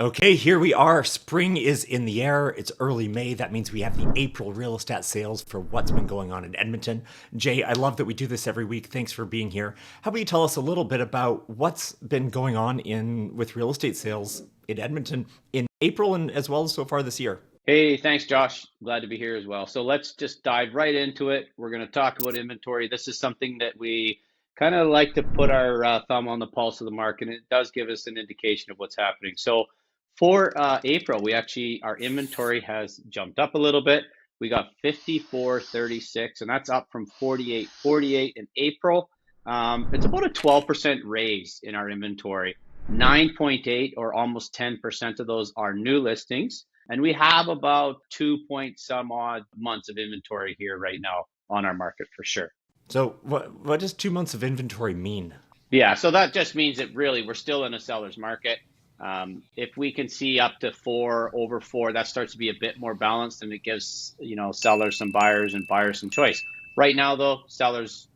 Okay, here we are. Spring is in the air. It's early May. That means we have the April real estate sales for what's been going on in Edmonton. Jay, I love that we do this every week. Thanks for being here. How about you tell us a little bit about what's been going on in with real estate sales in Edmonton in April and as well as so far this year? Hey, thanks, Josh. Glad to be here as well. So let's just dive right into it. We're going to talk about inventory. This is something that we kind of like to put our thumb on the pulse of the market, and it does give us an indication of what's happening. So for April, our inventory has jumped up a little bit. We got 5436, and that's up from 4848 in April. It's about a 12% raise in our inventory. 9.8 or almost 10% of those are new listings. And we have about 2 point some odd months of inventory here right now on our market for sure. So, what does 2 months of inventory mean? Yeah, so that just means that really we're still in a seller's market. If we can see up to four, over four, that starts to be a bit more balanced, and it gives sellers some buyers and buyers some choice. Right now, though, sellers,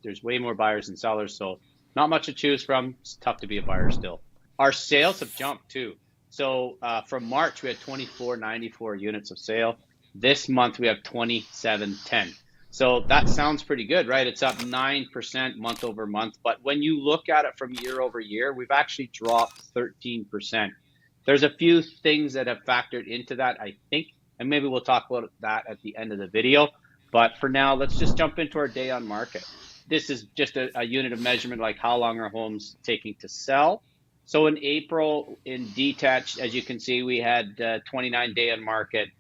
there's way more buyers than sellers, so not much to choose from. It's tough to be a buyer still. Our sales have jumped too. So from March, we had 2494 units of sale. This month, we have 2710. So that sounds pretty good, right? It's up 9% month over month. But when you look at it from year over year, we've actually dropped 13%. There's a few things that have factored into that, I think, and maybe we'll talk about that at the end of the video. But for now, let's just jump into our day on market. This is just a unit of measurement, like how long are homes taking to sell. So in April, in detached, as you can see, we had 29 day on market.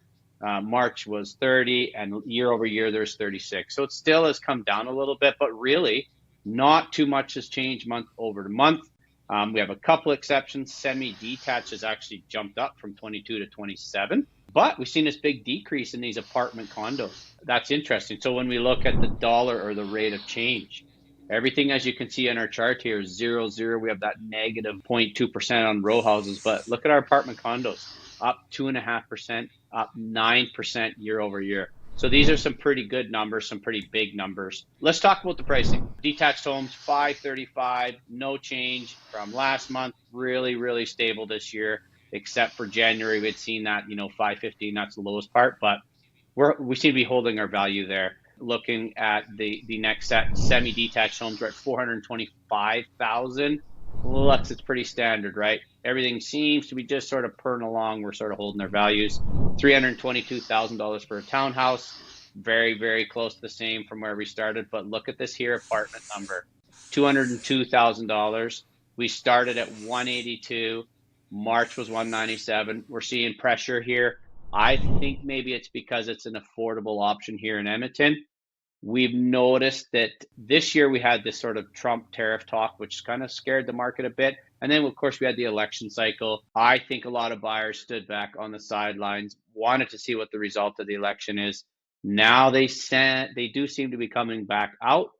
March was 30, and year over year, there's 36. So it still has come down a little bit, but really not too much has changed month over month. We have a couple exceptions. Semi-detached has actually jumped up from 22 to 27, but we've seen this big decrease in these apartment condos. That's interesting. So when we look at the dollar or the rate of change, everything, as you can see on our chart here, is 0, 0. We have that negative 0.2% on row houses, but look at our apartment condos, up 2.5%, up 9% year over year. So these are some pretty good numbers, some pretty big numbers. Let's talk about the pricing. Detached homes, 535, no change from last month. Really, really stable this year, except for January. We'd seen that, 515, that's the lowest part, but we seem to be holding our value there. Looking at the next set, semi-detached homes, we're at 425,000. Looks, it's pretty standard, right? Everything seems to be just sort of purring along. We're sort of holding our values. $322,000 for a townhouse. Very, very close to the same from where we started. But look at this here apartment number, $202,000. We started at 182. March was 197. We're seeing pressure here. I think maybe it's because it's an affordable option here in Edmonton. We've noticed that this year we had this sort of Trump tariff talk, which kind of scared the market a bit. And then, of course, we had the election cycle. I think a lot of buyers stood back on the sidelines, wanted to see what the result of the election is. Now they do seem to be coming back out.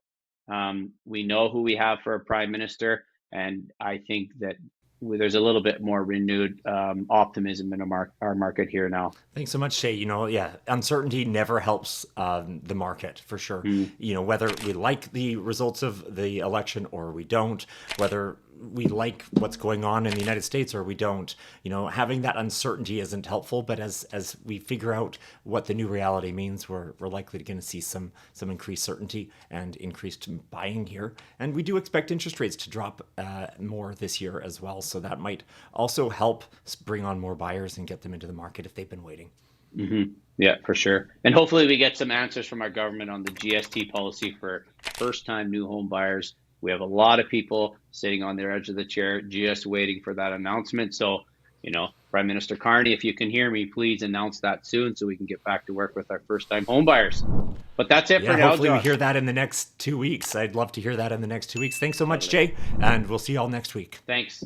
We know who we have for a prime minister, and I think that there's a little bit more renewed optimism in our market here now. Thanks so much, Shay. Yeah, uncertainty never helps the market for sure. Whether we like the results of the election or we don't, whether we like what's going on in the United States or we don't, having that uncertainty isn't helpful. But as we figure out what the new reality means, we're likely going to see some increased certainty and increased buying here. And we do expect interest rates to drop more this year as well. So that might also help bring on more buyers and get them into the market if they've been waiting. Yeah, for sure. And hopefully we get some answers from our government on the GST policy for first-time new home buyers. We have a lot of people sitting on their edge of the chair just waiting for that announcement. So, Prime Minister Carney, if you can hear me, please announce that soon so we can get back to work with our first-time home buyers. But that's it for now, hopefully Josh. we hear that in the next 2 weeks. I'd love to hear that in the next 2 weeks. Thanks so much, Jay, and we'll see you all next week. Thanks.